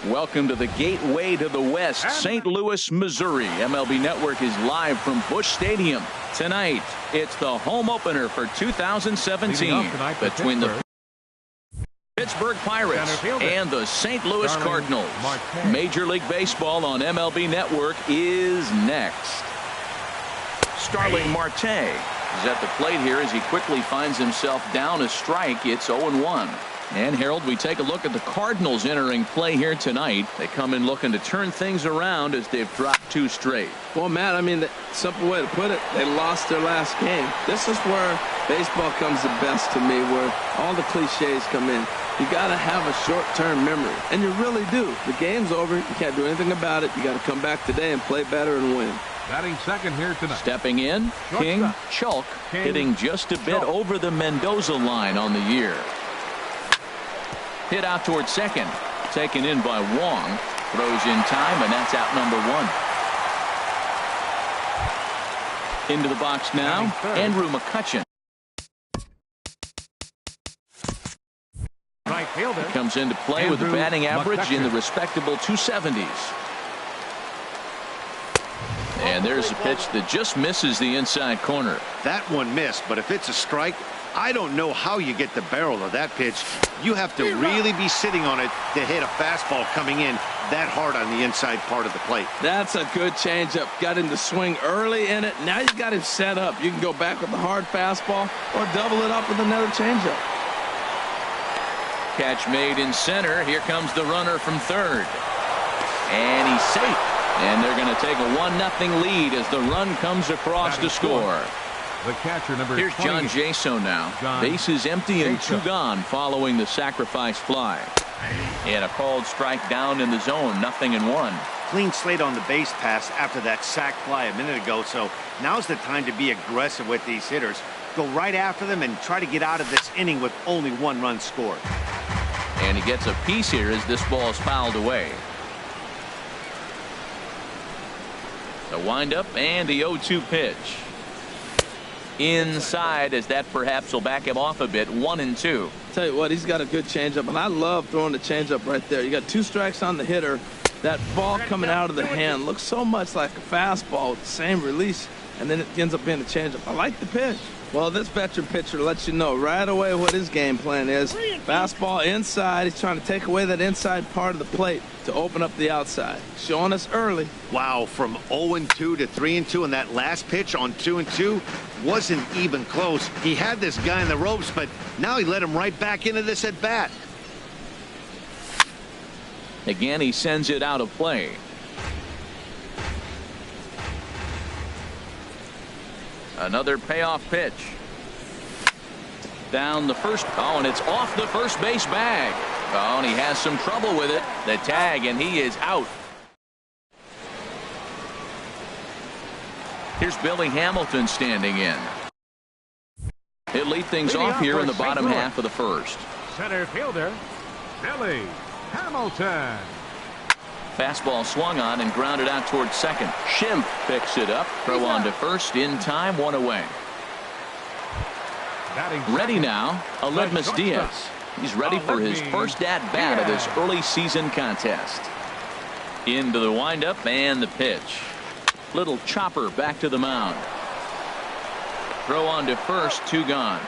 Welcome to the gateway to the West, St. Louis, Missouri. MLB Network is live from Busch Stadium. Tonight, it's the home opener for 2017 between the Pittsburgh Pirates and the St. Louis Cardinals. Major League Baseball on MLB Network is next. Starling Marte is at the plate here as he quickly finds himself down a strike. It's 0-1. And Harold, we take a look at the Cardinals entering play here tonight. They come in looking to turn things around as they've dropped 2 straight. Well, Matt, I mean, the simple way to put it, they lost their last game. This is where baseball comes the best to me, where all the cliches come in. You got to have a short-term memory, and you really do. The game's over. You can't do anything about it. You got to come back today and play better and win. Batting second here tonight. Stepping in, King Chalk, hitting just a bit over the Mendoza line on the year. Hit out towards second. Taken in by Wong. Throws in time, and that's out number 1. Into the box now, Andrew McCutchen. Right fielder. Comes into play with a batting average in the respectable 270s. And there's a pitch that just misses the inside corner. That one missed, but if it's a strike, I don't know how you get the barrel of that pitch. You have to really be sitting on it to hit a fastball coming in that hard on the inside part of the plate. That's a good changeup. Got him to swing early in it. Now you got him set up. You can go back with the hard fastball or double it up with another changeup. Catch made in center. Here comes the runner from third. And he's safe. And they're going to take a 1-0 lead as the run comes across to score. The catcher, number Here's John Jaso now. Bases empty and 2 gone following the sacrifice fly. And a called strike down in the zone, 0-1. Clean slate on the base pass after that sac fly a minute ago, so now's the time to be aggressive with these hitters. Go right after them and try to get out of this inning with only 1 run scored. And he gets a piece here as this ball is fouled away. The windup and the 0-2 pitch. Inside, as that perhaps will back him off a bit. 1-2. Tell you what, he's got a good changeup, and I love throwing the changeup right there. You got 2 strikes on the hitter. That ball coming out of the hand looks so much like a fastball with the same release, and then it ends up being a changeup. I like the pitch. Well, this veteran pitcher lets you know right away what his game plan is. Fastball inside. He's trying to take away that inside part of the plate to open up the outside. Showing us early. Wow, from 0-2 to 3-2, and that last pitch on 2-2 wasn't even close. He had this guy in the ropes, but now he let him right back into this at bat. Again, he sends it out of play. Another payoff pitch. Down the first. Oh, and it's off the first base bag. Oh, and he has some trouble with it. The tag, and he is out. Here's Billy Hamilton standing in. He'll lead things off here in the bottom half of the first. Center fielder, Billy Hamilton. Fastball swung on and grounded out towards second. Schimpf picks it up. Throw on to first in time. 1 away. Ready now, Aledmus Diaz. He's ready for his first at-bat of this early season contest. Into the windup and the pitch. Little chopper back to the mound. Throw on to first. 2 gone.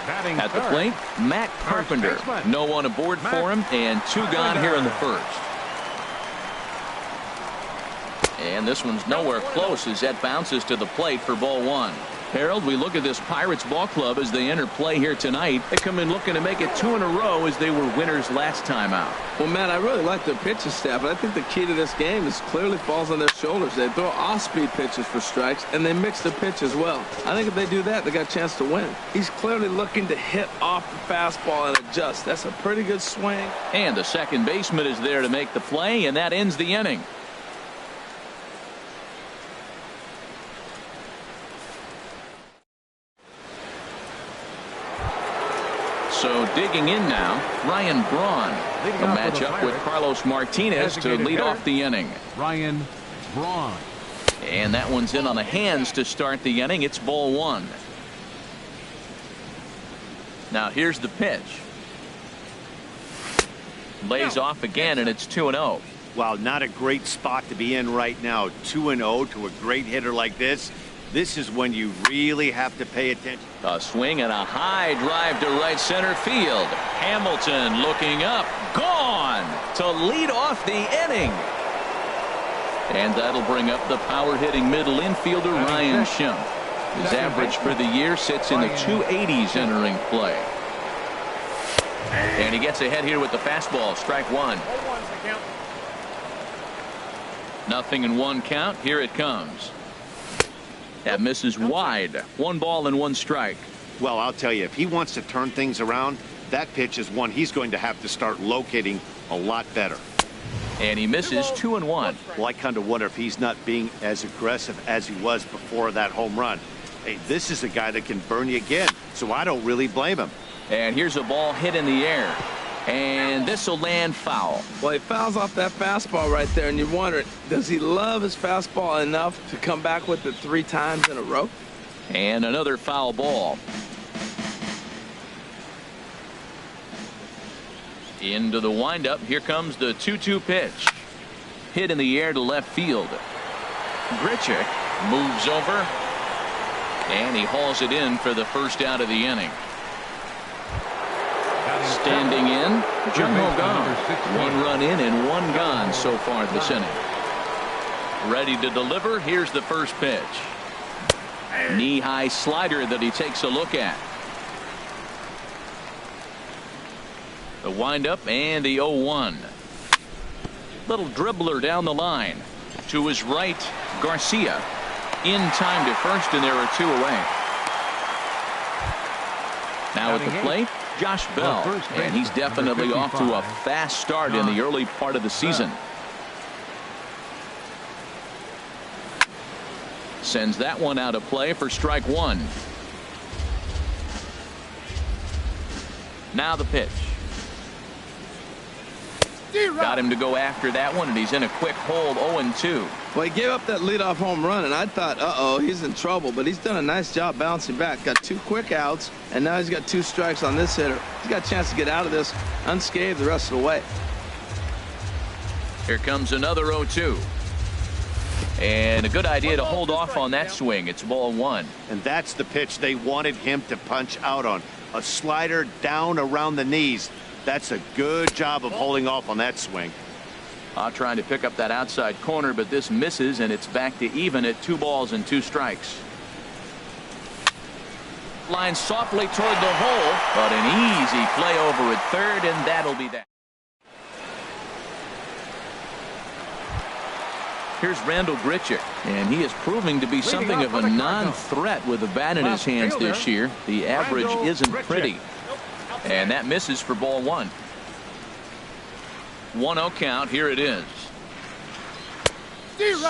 At the plate, Matt Carpenter. No one aboard for him, and 2 gone here in the first. And this one's nowhere close as that bounces to the plate for ball 1. Harold, we look at this Pirates ball club as they enter play here tonight. They come in looking to make it 2 in a row as they were winners last time out. Well, Matt, I really like their pitching staff, but I think the key to this game is clearly falls on their shoulders. They throw off-speed pitches for strikes, and they mix the pitch as well. I think if they do that, they got a chance to win. He's clearly looking to hit off the fastball and adjust. That's a pretty good swing. And the second baseman is there to make the play, and that ends the inning. So digging in now, Ryan Braun. A matchup with Carlos Martinez to lead off the inning. Ryan Braun. And that one's in on the hands to start the inning. It's ball 1. Now here's the pitch. Lays off again, and it's 2-0. Well, not a great spot to be in right now. 2-0 to a great hitter like this. This is when you really have to pay attention. A swing and a high drive to right center field. Hamilton looking up, gone to lead off the inning. And that'll bring up the power-hitting middle infielder Ryan Schimpf. His average for the year sits in the 280s entering play. And he gets ahead here with the fastball. Strike one. 0-1 count. Here it comes. That misses wide. 1 ball and 1 strike. Well, I'll tell you, if he wants to turn things around, that pitch is one he's going to have to start locating a lot better. And he misses 2-1. Well, I kind of wonder if he's not being as aggressive as he was before that home run. Hey, this is a guy that can burn you again, so I don't really blame him. And here's a ball hit in the air. And this will land foul. Well, he fouls off that fastball right there, and you wonder, does he love his fastball enough to come back with it 3 times in a row? And another foul ball. Into the windup. Here comes the 2-2 pitch. Hit in the air to left field. Grichuk moves over. And he hauls it in for the first out of the inning. Standing in, Jung-Ho Kang. 1 run in and 1 gone so far this inning. Ready to deliver. Here's the first pitch. Knee-high slider that he takes a look at. The windup and the 0-1. Little dribbler down the line. To his right, Garcia. In time to first, and there are 2 away. Now at the plate, Josh Bell. And he's definitely off to a fast start in the early part of the season. Sends that one out of play for strike 1. Now the pitch. Got him to go after that one, and he's in a quick hold. 0-2. Well, he gave up that leadoff home run, and I thought, uh-oh, he's in trouble. But he's done a nice job bouncing back. Got 2 quick outs, and now he's got 2 strikes on this hitter. He's got a chance to get out of this unscathed the rest of the way. Here comes another 0-2. And a good idea to hold off on that swing. It's ball 1. And that's the pitch they wanted him to punch out on. A slider down around the knees. That's a good job of holding off on that swing. Trying to pick up that outside corner, but this misses, and it's back to even at 2 balls and 2 strikes. Line softly toward the hole, but an easy play over at third, and that'll be that. Here's Randall Grichuk, and he is proving to be something of a non-threat with the bat in his hands this year. The average isn't pretty. And that misses for ball 1. 1-0 count. Here it is.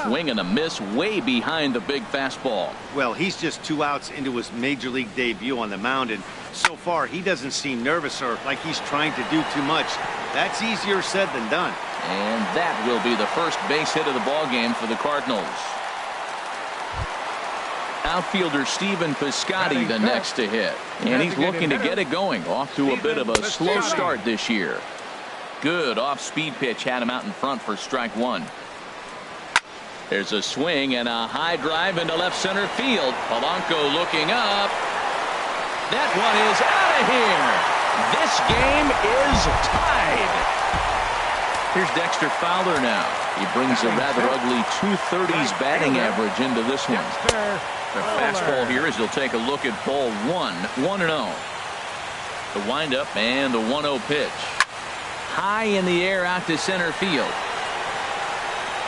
Swing and a miss way behind the big fastball. Well, he's just 2 outs into his major league debut on the mound, and so far he doesn't seem nervous or like he's trying to do too much. That's easier said than done. And that will be the first base hit of the ball game for the Cardinals. Outfielder Stephen Piscotty the next to hit, and he's looking to get it going. Off to a bit of a slow start this year. Good off-speed pitch had him out in front for strike 1. There's a swing and a high drive into left center field. Polanco looking up. That one is out of here. This game is tied. Here's Dexter Fowler now. He brings a rather ugly 230s batting average into this one. The fastball here as he'll take a look at ball 1. 1-0. The windup and the 1-0 pitch. High in the air out to center field.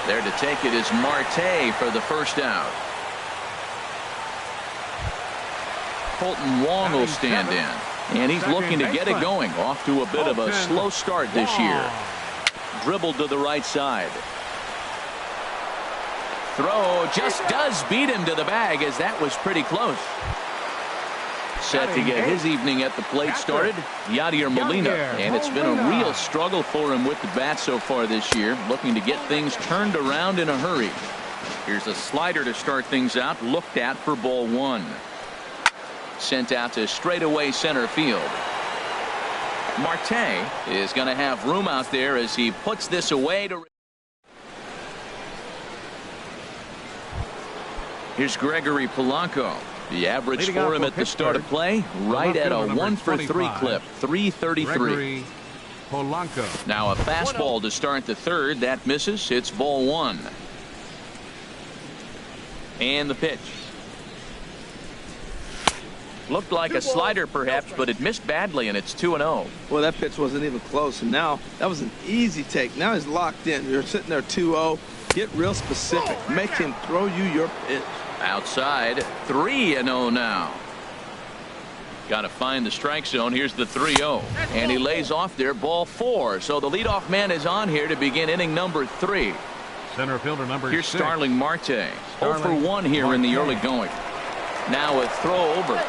There to take it is Marte for the first out. Colton Wong will stand in, and he's looking to get it going. Off to a bit of a slow start this year. Dribbled to the right side. Throw just does beat him to the bag, as that was pretty close. Set to get his evening at the plate started, Yadier Molina, and it's been a real struggle for him with the bat so far this year, looking to get things turned around in a hurry. Here's a slider to start things out, looked at for ball 1. Sent out to straightaway center field. Marte is going to have room out there as he puts this away. Here's Gregory Polanco. The average for him at the start of play, right at a 1-for-3 clip, 333. Polanco. Now a fastball to start the third. That misses. It's ball one. And the pitch. Looked like a slider perhaps, but it missed badly, and it's 2-0. Well, that pitch wasn't even close, and now that was an easy take. Now he's locked in. You're sitting there 2-0. Get real specific. Make him throw you your pitch. Outside, 3-0 now. Got to find the strike zone. Here's the 3-0, and he lays off there, ball 4. So the leadoff man is on here to begin inning number 3. Center fielder number 6. Here's Starling Marte. 0-for-1 here in the early going. Now a throw over.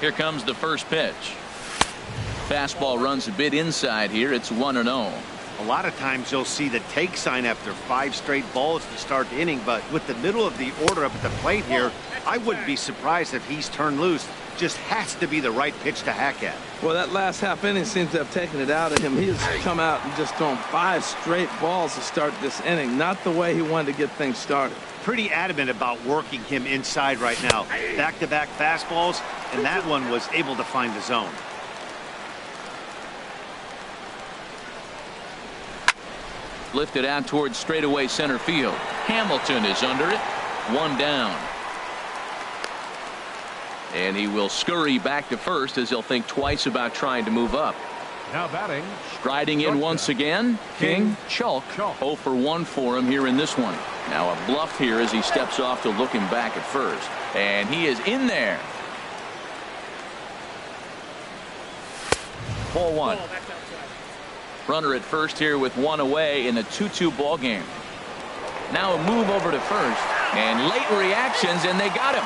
Here comes the first pitch. Fastball runs a bit inside here. It's 1-0. A lot of times you'll see the take sign after 5 straight balls to start the inning, but with the middle of the order up at the plate here, I wouldn't be surprised if he's turned loose. Just has to be the right pitch to hack at. Well, that last half inning seems to have taken it out of him. He has come out and just thrown 5 straight balls to start this inning. Not the way he wanted to get things started. Pretty adamant about working him inside right now. Back-to-back fastballs, and that one was able to find the zone. Lifted out towards straightaway center field. Hamilton is under it. 1 down. And he will scurry back to first as he'll think twice about trying to move up. Now batting. Striding in once again, King Chalk. 0-for-1 for him here in this one. Now a bluff here as he steps off to look him back at first. And he is in there. Ball 1. Runner at first here with 1 away in a 2-2 ball game. Now a move over to first. And late reactions, and they got him.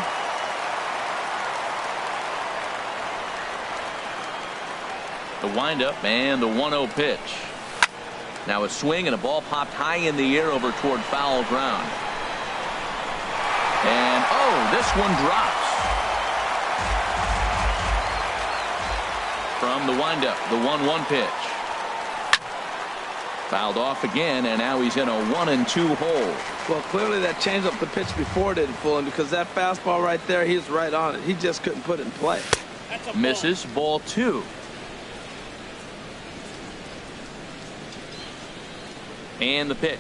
The windup and the 1-0 pitch. Now a swing and a ball popped high in the air over toward foul ground. And oh, this one drops. From the windup, the 1-1 pitch. Fouled off again, and now he's in a 1-2 hole. Well, clearly that changeup the pitch before didn't fool him, because that fastball right there, he's right on it. He just couldn't put it in play. Misses, ball 2. And the pitch.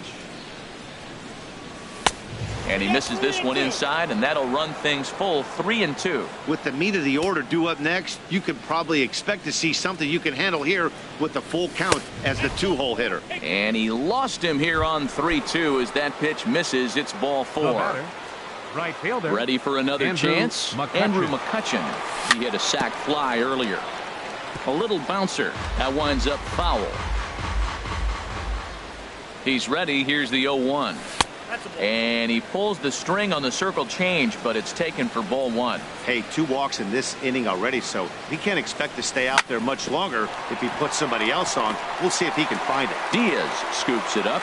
And he misses this one inside, and that'll run things full 3-2. With the meat of the order due up next, you could probably expect to see something you can handle here with the full count as the 2-hole hitter. And he lost him here on 3-2 as that pitch misses. It's ball 4. Right fielder. Ready for another chance. Andrew McCutchen. He hit a sac fly earlier. A little bouncer. That winds up foul. He's ready. Here's the 0-1. And he pulls the string on the circle change, but it's taken for ball 1. Hey, 2 walks in this inning already, so he can't expect to stay out there much longer if he puts somebody else on. We'll see if he can find it. Diaz scoops it up.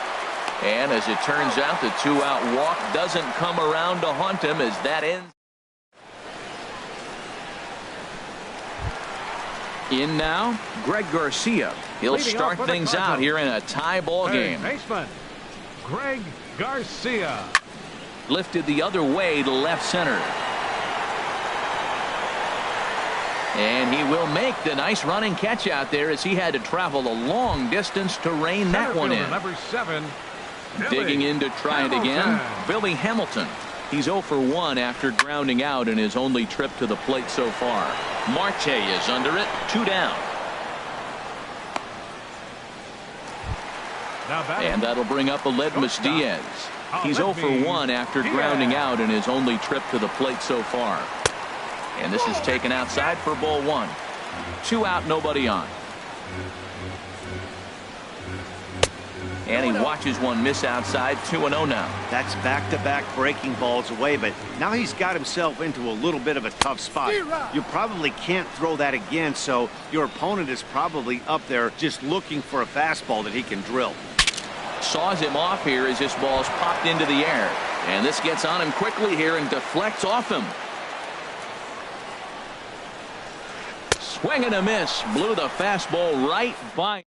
And as it turns out, the 2-out walk doesn't come around to haunt him as that ends. In now, Greg Garcia. He'll start things out here in a tie ball game. Baseman Greg Garcia. Lifted the other way to left center. And he will make the nice running catch out there as he had to travel a long distance to rein that one in. Number 7. Digging in to try it again, Billy Hamilton. He's 0-for-1 after grounding out in his only trip to the plate so far. Marte is under it, 2 down. And that'll bring up Aledmus Diaz. He's 0-for-1 after grounding out in his only trip to the plate so far. And this is taken outside for ball 1. 2 out, nobody on. And he watches one miss outside. 2-0 now. That's back-to-back breaking balls away, but now he's got himself into a little bit of a tough spot. You probably can't throw that again, so your opponent is probably up there just looking for a fastball that he can drill. Saws him off here as this ball's popped into the air. And this gets on him quickly here and deflects off him. Swing and a miss. Blew the fastball right by.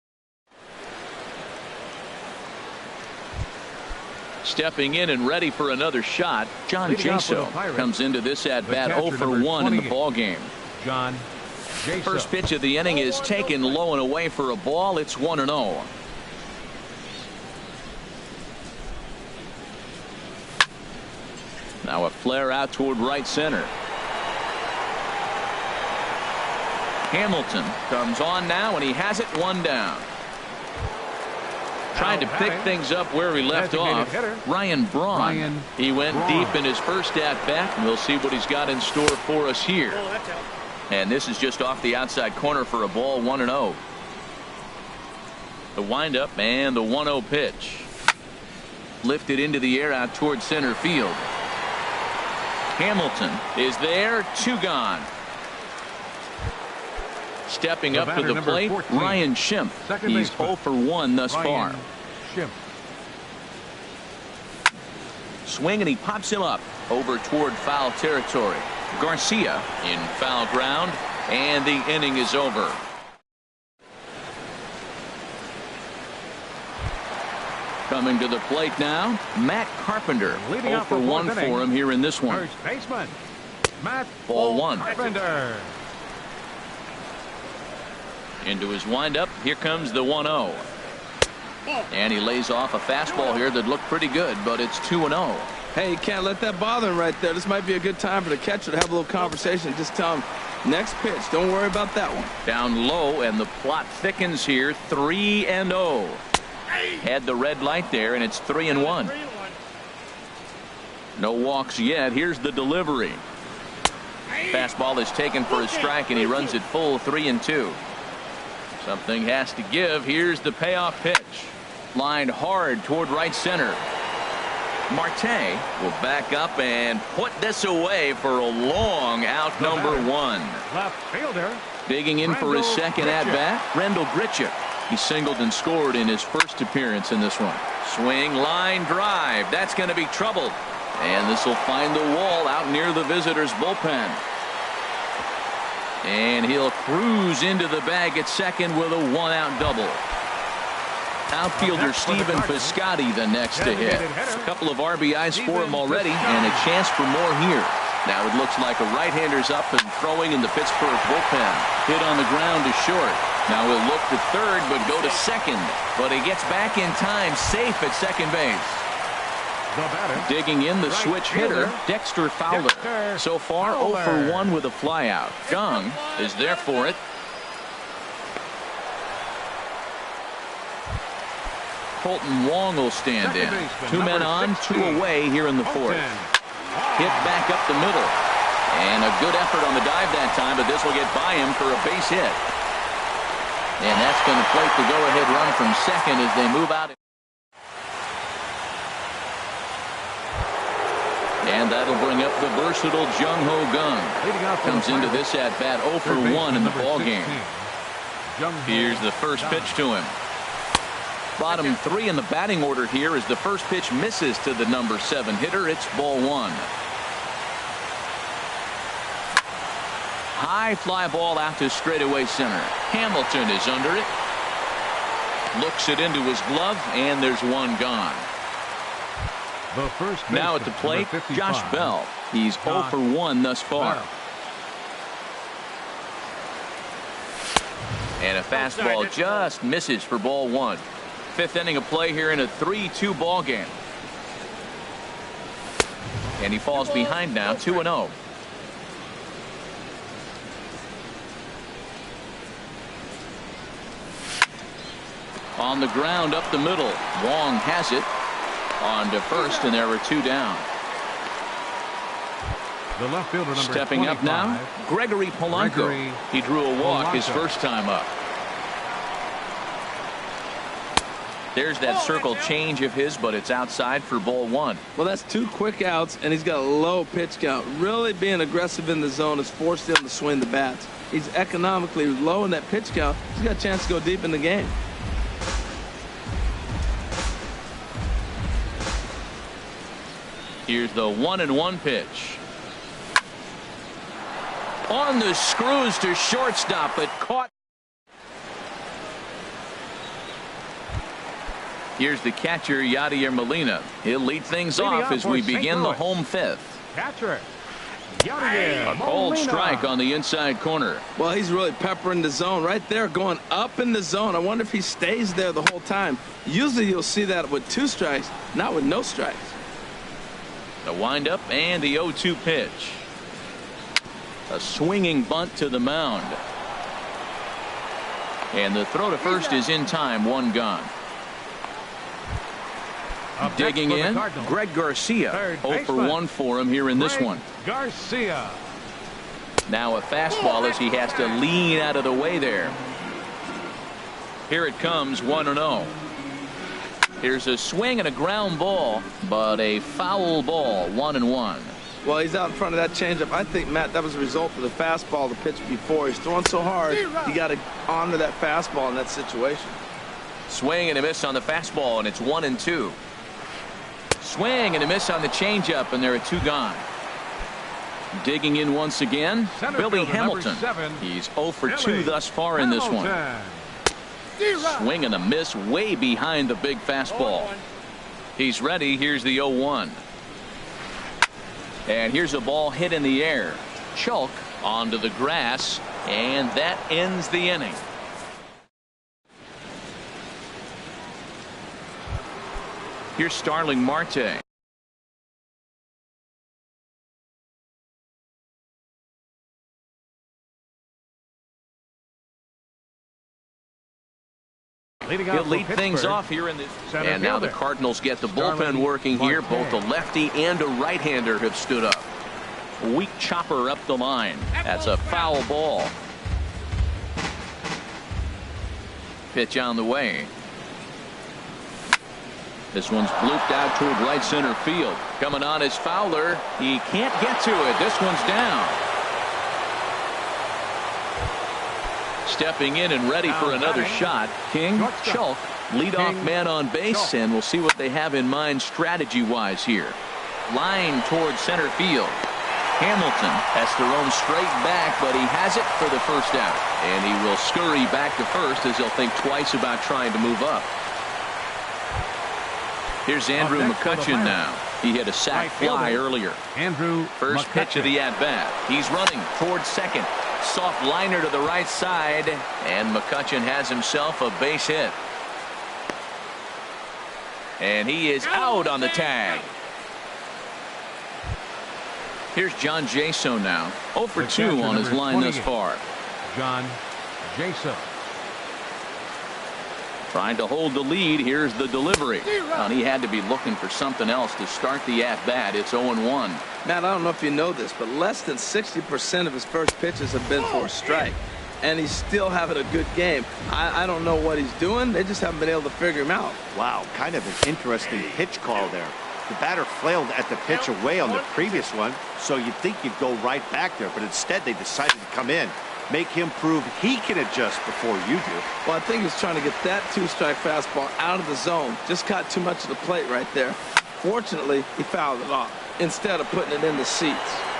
Stepping in and ready for another shot, John Jaso comes into this at-bat 0 for 1 in the ball game. John Jaso. First pitch of the inning is taken low and away for a ball. It's 1-0. Now a flare out toward right center. Hamilton comes on now, and he has it, one down. Trying to pick things up where he left off, Ryan Braun. He went deep in his first at-bat, and we'll see what he's got in store for us here. And this is just off the outside corner for a ball, 1-0. The windup and the 1-0 pitch. Lifted into the air out toward center field. Hamilton is there, 2 gone. Stepping up to the plate, 14. Ryan Schimpf. He's 0 for 1 thus far. Schimpf. Swing, and he pops him up over toward foul territory. Garcia in foul ground, and the inning is over. Coming to the plate now, Matt Carpenter. 0 for 1 for him here in this one. First baseman, Matt Ball 1. Carpenter. Into his windup, here comes the 1-0. And he lays off a fastball here that looked pretty good, but it's 2-0. Hey, you can't let that bother him right there. This might be a good time for the catcher to have a little conversation. Just tell him, next pitch, don't worry about that one. Down low, and the plot thickens here, 3-0. Had the red light there, and it's 3-1. No walks yet. Here's the delivery. Fastball is taken for a strike, and he runs it full, 3-2. Something has to give. Here's the payoff pitch. Lined hard toward right center. Marte will back up and put this away for a long out, number 1. Left fielder. Digging in for his second at-bat, Rendell Grichuk. He singled and scored in his first appearance in this one. Swing, line drive. That's going to be trouble. And this will find the wall out near the visitors' bullpen. And he'll cruise into the bag at second with a 1-out double. Outfielder Stephen Piscotty the next to hit. A couple of RBIs for him already, and a chance for more here. Now it looks like a right-hander's up and throwing in the Pittsburgh bullpen. Hit on the ground to short. Now he'll look to third but go to second. But he gets back in time, safe at second base. Digging in, the switch hitter, Dexter Fowler. So far 0 for 1 with a flyout. Jung is there for it. Colton Wong will stand in. 2 men on, 2 away here in the 4th. Hit back up the middle. And a good effort on the dive that time, but this will get by him for a base hit. And that's going to plate the go-ahead run from second as they move out. And that'll bring up the versatile Jung-Ho Kang. Comes into this at-bat 0 for 1 in the ballgame. Here's the first pitch to him. Bottom 3 in the batting order here as the first pitch misses to the number 7 hitter. It's ball 1. High fly ball out to straightaway center. Hamilton is under it. Looks it into his glove, and there's 1 gone. Now at the plate, Josh Bell. He's 0 for 1 thus far. And a fastball just misses for ball 1. 5th inning of play here in a 3-2 ball game. And he falls behind now, 2-0. On the ground up the middle. Wong has it. On to first, and there are 2 down. The left fielder number Stepping 25, up now, Gregory Polanco. He drew a walk his first time up. There's that circle change of his, but it's outside for ball 1. Well, that's 2 quick outs, and he's got a low pitch count. Really being aggressive in the zone has forced him to swing the bats. He's economically low in that pitch count. He's got a chance to go deep in the game. Here's the 1-1 pitch. On the screws to shortstop, but caught. Here's the catcher, Yadier Molina. He'll lead things off as we begin the home fifth. Catcher. A cold strike on the inside corner. Well, he's really peppering the zone right there, going up in the zone. I wonder if he stays there the whole time. Usually you'll see that with 2 strikes, not with no strikes. The windup and the 0-2 pitch. A swinging bunt to the mound. And the throw to first is in time, 1 gone. Digging in, Greg Garcia. 0 for 1 for him here in this one. Garcia. Now a fastball as he has to lean out of the way there. Here it comes, 1-0. Here's a swing and a ground ball, but a foul ball, 1-1. Well, he's out in front of that changeup. I think, Matt, that was a result of the fastball, the pitch before. He's throwing so hard, he got to honor that fastball in that situation. Swing and a miss on the fastball, and it's 1-2. Swing and a miss on the changeup, and there are 2 gone. Digging in once again, Billy Hamilton. He's 0 for 2 thus far in this one. Swing and a miss way behind the big fastball. He's ready. Here's the 0-1. And here's a ball hit in the air. Chalk onto the grass, and that ends the inning. Here's Starling Marte. He'll lead things off here in this. And now the Cardinals get the bullpen working here. Both a lefty and a right-hander have stood up. Weak chopper up the line. That's a foul ball. Pitch on the way. This one's blooped out toward right center field. Coming on is Fowler. He can't get to it. This one's down. Stepping in and ready for another shot. King, Chalk, leadoff man on base, and we'll see what they have in mind strategy-wise here. Line towards center field. Hamilton has to roam straight back, but he has it for the first out. And he will scurry back to first as he'll think twice about trying to move up. Here's Andrew McCutchen now. He hit a sac fly earlier. First pitch of the at-bat. He's running towards second. Soft liner to the right side, and McCutchen has himself a base hit. And he is out on the tag. Here's John Jaso now. 0 for 2 on his line thus far. John Jaso. Trying to hold the lead. Here's the delivery. And he had to be looking for something else to start the at-bat. It's 0-1. Matt, I don't know if you know this, but less than 60% of his first pitches have been for a strike. And he's still having a good game. I don't know what he's doing. They just haven't been able to figure him out. Wow, kind of an interesting pitch call there. The batter flailed at the pitch away on the previous one, so you'd think you'd go right back there, but instead they decided to come in. Make him prove he can adjust before you do. Well, I think he's trying to get that 2-strike fastball out of the zone. Just caught too much of the plate right there. Fortunately, he fouled it off instead of putting it in the seats.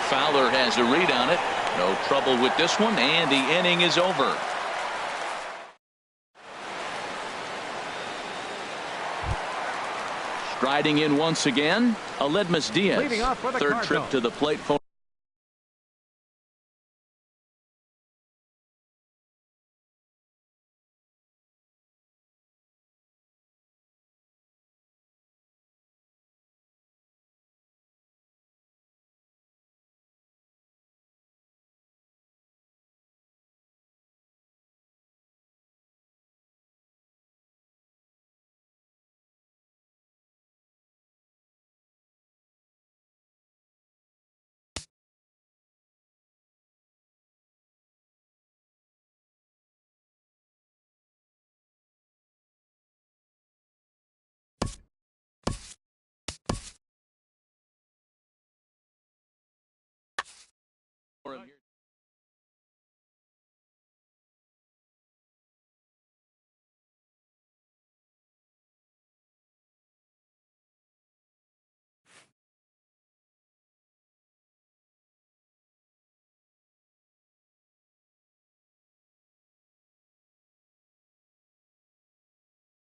Fowler has a read on it. No trouble with this one, and the inning is over. Striding in once again, Aledmus Diaz. Third trip to the plate for